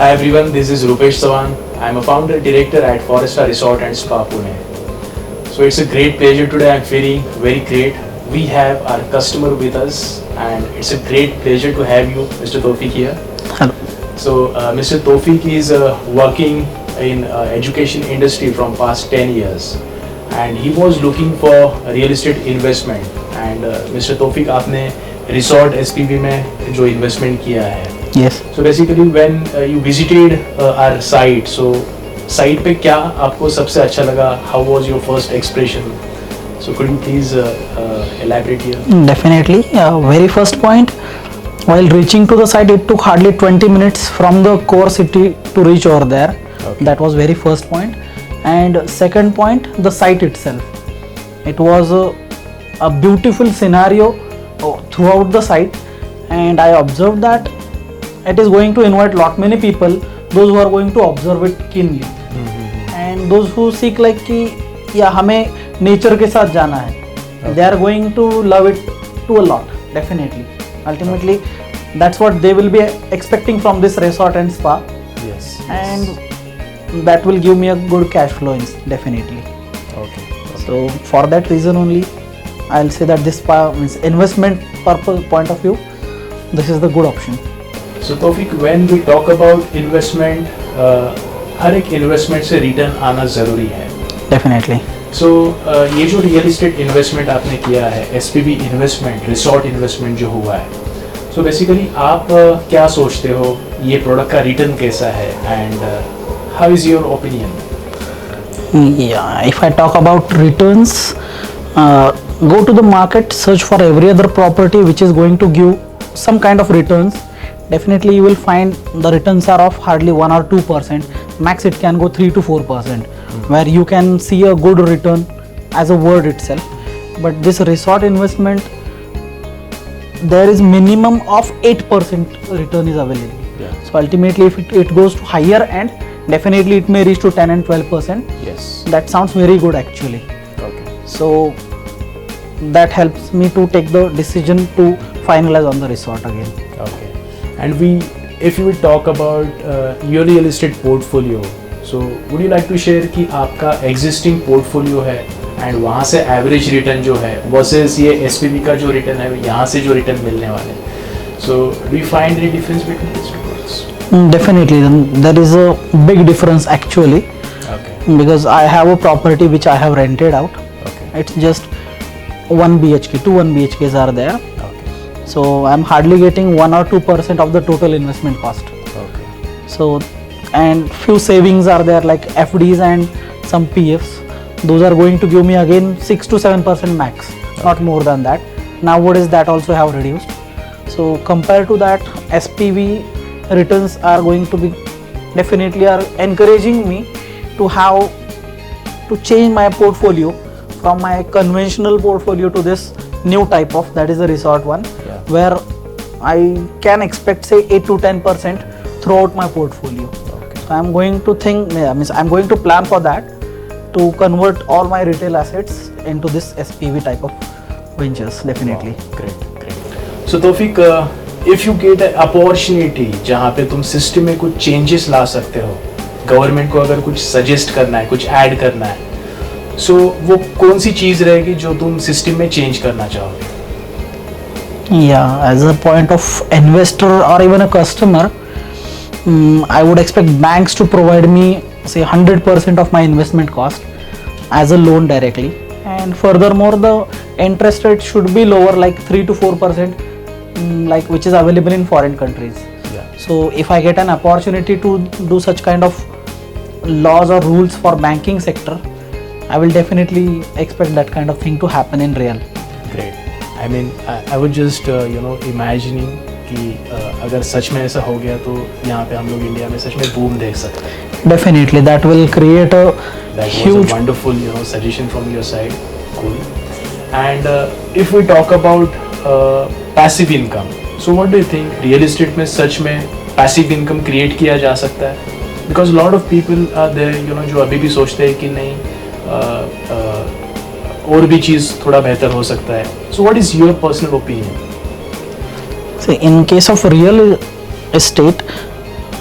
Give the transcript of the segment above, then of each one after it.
Hi everyone, this is Rupesh Sawan. I am a founder director at Foresta Resort and Spa Pune. So it's a great pleasure today. I'm feeling very great. We have our customer with us, and it's a great pleasure to have you, Mr. Tawfiq here. Hello. So Mr. Tawfiq is working in education industry from past 10 years, and he was looking for real estate investment. And Mr. Tawfiq, आपने resort SPV में जो investment किया है. Yes. So basically when you visited our site, so site पे क्या आपको सबसे अच्छा लगा? How was your first expression? So could you please elaborate here? Definitely. Very first point, while reaching to the site, it took hardly 20 minutes from the core city to reach over there. Okay. That was very first point. And second point, the site itself. It was a beautiful scenario throughout the site, and I observed that it is going to invite lot many people, those who are going to observe it keenly, and those who seek like कि या हमें nature के साथ जाना है, they are going to love it to a lot, definitely. Ultimately, that's what they will be expecting from this resort and spa, Yes. and that will give me a good cash flow, definitely. Okay. So for that reason only, I'll say that this spa means investment purpose point of view, this is the good option. So Tawfiq, when we talk about investment, हर एक investment से return आना ज़रूरी है. Definitely. So ये जो real estate investment आपने किया है, SPV investment, resort investment जो हुआ है, so basically आप क्या सोचते हो ये product का return कैसा है, and how is your opinion? Yeah, if I talk about returns, go to the market, search for every other property which is going to give some kind of returns. Definitely you will find the returns are of hardly 1 or 2%, max it can go 3 to 4%, where you can see a good return as a word itself. But this resort investment, there is minimum of 8% return is available. Yeah. So ultimately if it goes to higher end, definitely it may reach to 10 and 12%. Yes. That sounds very good actually. Okay. So that helps me to take the decision to finalize on the resort again. Okay. And if you will talk about your real estate portfolio, so would you like to share कि आपका existing portfolio है and वहाँ से average return जो है versus ये SPV का जो return है यहाँ से जो return मिलने वाले हैं. So do you find any difference between these two products? Definitely, there is a big difference actually, Okay. because I have a property which I have rented out. Okay. It's just 1 BHK, 2 1 BHKs are there. Okay. So I'm hardly getting 1 or 2% of the total investment cost. Okay. So, and few savings are there like FDs and some PFs. Those are going to give me again 6 to 7% max, not more than that. Nowadays that also have reduced. So compared to that, SPV returns are going to be definitely are encouraging me to have to change my portfolio from my conventional portfolio to this new type of, that is the resort one, Yeah. where I can expect say 8 to 10% throughout my portfolio. Okay. So I'm going to I'm going to plan for that to convert all my retail assets into this SPV type of ventures, definitely. Wow. Great. Great. So Tawfiq, if you get an opportunity जहाँ पे तुम system में कुछ changes ला सकते हो, government को अगर कुछ suggest करना है, कुछ add करना है, so वो कौन सी चीज़ रहेगी जो तुम system में change करना चाहोगे? Yeah, as a point of investor or even a customer, I would expect banks to provide me say 100% of my investment cost as a loan directly, and furthermore the interest rate should be lower like 3 to 4%, like which is available in foreign countries. Yeah. So if I get an opportunity to do such kind of laws or rules for banking sector, I will definitely expect that kind of thing to happen in real. Great. I mean, I was just imagining कि अगर सच में ऐसा हो गया तो यहाँ पे हम लोग इंडिया में सच में बूम देख सकते हैं. Definitely, that will create a That was huge. a wonderful, suggestion from your side. Cool. And if we talk about passive income, so what do you think? Real estate में सच में passive income create किया जा सकता है? Because a lot of people are there, जो अभी भी सोचते हैं कि नहीं और भी चीज़ थोड़ा बेहतर हो सकता है. So what is your personal opinion? See, in case of real estate,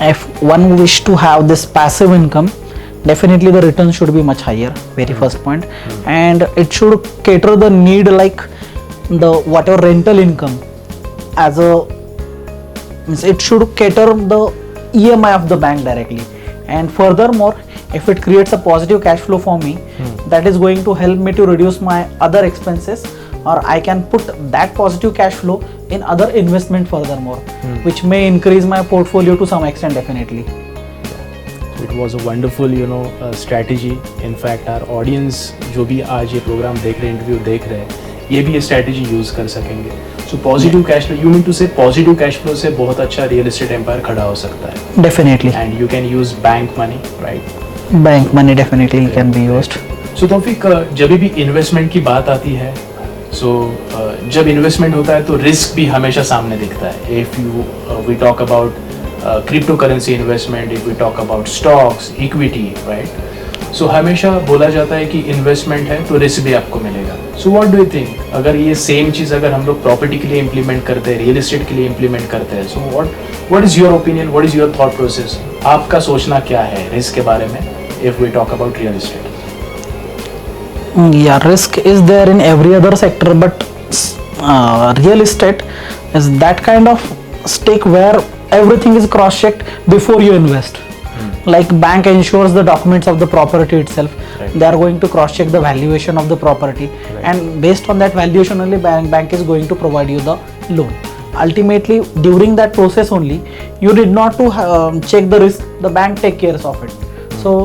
if one wish to have this passive income, definitely the return should be much higher, very first point. And it should cater the need like the whatever rental income as a means it should cater the EMI of the bank directly. And furthermore, if it creates a positive cash flow for me, that is going to help me to reduce my other expenses, or I can put that positive cash flow in other investment furthermore, which may increase my portfolio to some extent definitely. It was a wonderful strategy. In fact our audience जो भी आज ये programme देख रहे हैं, interview देख रहे हैं, ये भी ये स्ट्रैटेजी यूज़ कर सकेंगे. So positive cash flow, you mean to say positive cash flow से बहुत अच्छा रियल एस्टेट एम्पायर खड़ा हो सकता है. Definitely. And you can use bank money, right? Bank money definitely can be used. सो तौफीक, जब भी इन्वेस्टमेंट की बात आती है, जब इन्वेस्टमेंट होता है तो रिस्क भी हमेशा सामने दिखता है. If you we talk about crypto currency investment, if we talk about stocks, equity, right? So हमेशा बोला जाता है कि इन्वेस्टमेंट है तो रिस्क भी आपको मिलेगा. So what do you think, अगर ये सेम चीज़ अगर हम लोग प्रॉपर्टी के लिए इम्प्लीमेंट करते हैं, रियल एस्टेट के लिए इम्प्लीमेंट करते हैं, so what is your opinion, what is your thought process? आपका सोचना क्या है रिस्क के बारे में if we talk about real estate? Yeah, risk is there in every other sector, but real estate is that kind of stake where everything is cross checked before you invest. Like bank ensures the documents of the property itself. Right. They are going to cross check the valuation of the property, Right. and based on that valuation only bank is going to provide you the loan. Ultimately, during that process only, you did not to check the risk. The bank take cares of it. So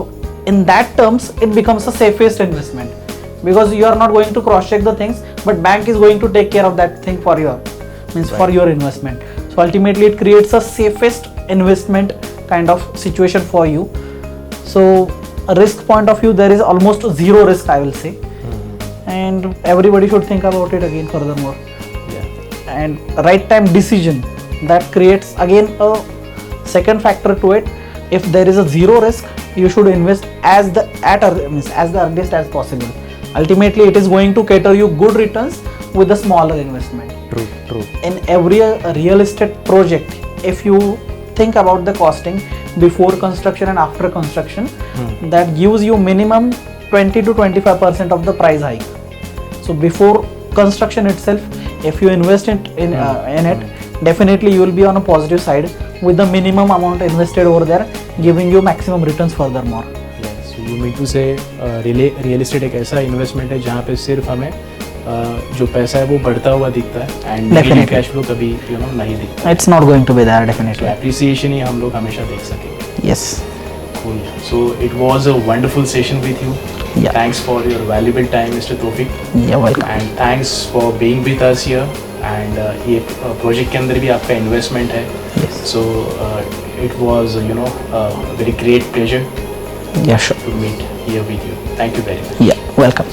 in that terms, it becomes the safest investment, because you are not going to cross check the things, but bank is going to take care of that thing for your for your investment. So ultimately it creates a safest investment kind of situation for you. So a risk point of view, there is almost zero risk, I will say. And everybody should think about it again furthermore. Yeah. And right time decision, that creates again a second factor to it. If there is a zero risk, you should invest as the earliest as possible. Ultimately it is going to cater you good returns with a smaller investment. True. In every real estate project, if you think about the costing before construction and after construction, that gives you minimum 20 to 25% of the price hike. So before construction itself, if you invest in it, definitely you will be on a positive side with the minimum amount invested over there, giving you maximum returns furthermore. You mean to say real estate एक ऐसा investment है जहाँ पे सिर्फ हमें जो पैसा है वो बढ़ता हुआ दिखता है, एंड Definitely. कैश फ्लो कभी नहीं दिखता. It's not going to be there definitely. Appreciation ही हम लोग हमेशा देख सकेंगे. Yes. Cool. So it was a wonderful session with you. Yeah. Thanks for your valuable time, Mr. Tawfiq. You're welcome. And thanks for being with us here. And ये project के अंदर भी आपका इन्वेस्टमेंट है. Yes. So it was a very great pleasure Yeah, sure. to meet here with you. Thank you very much. Yeah, welcome.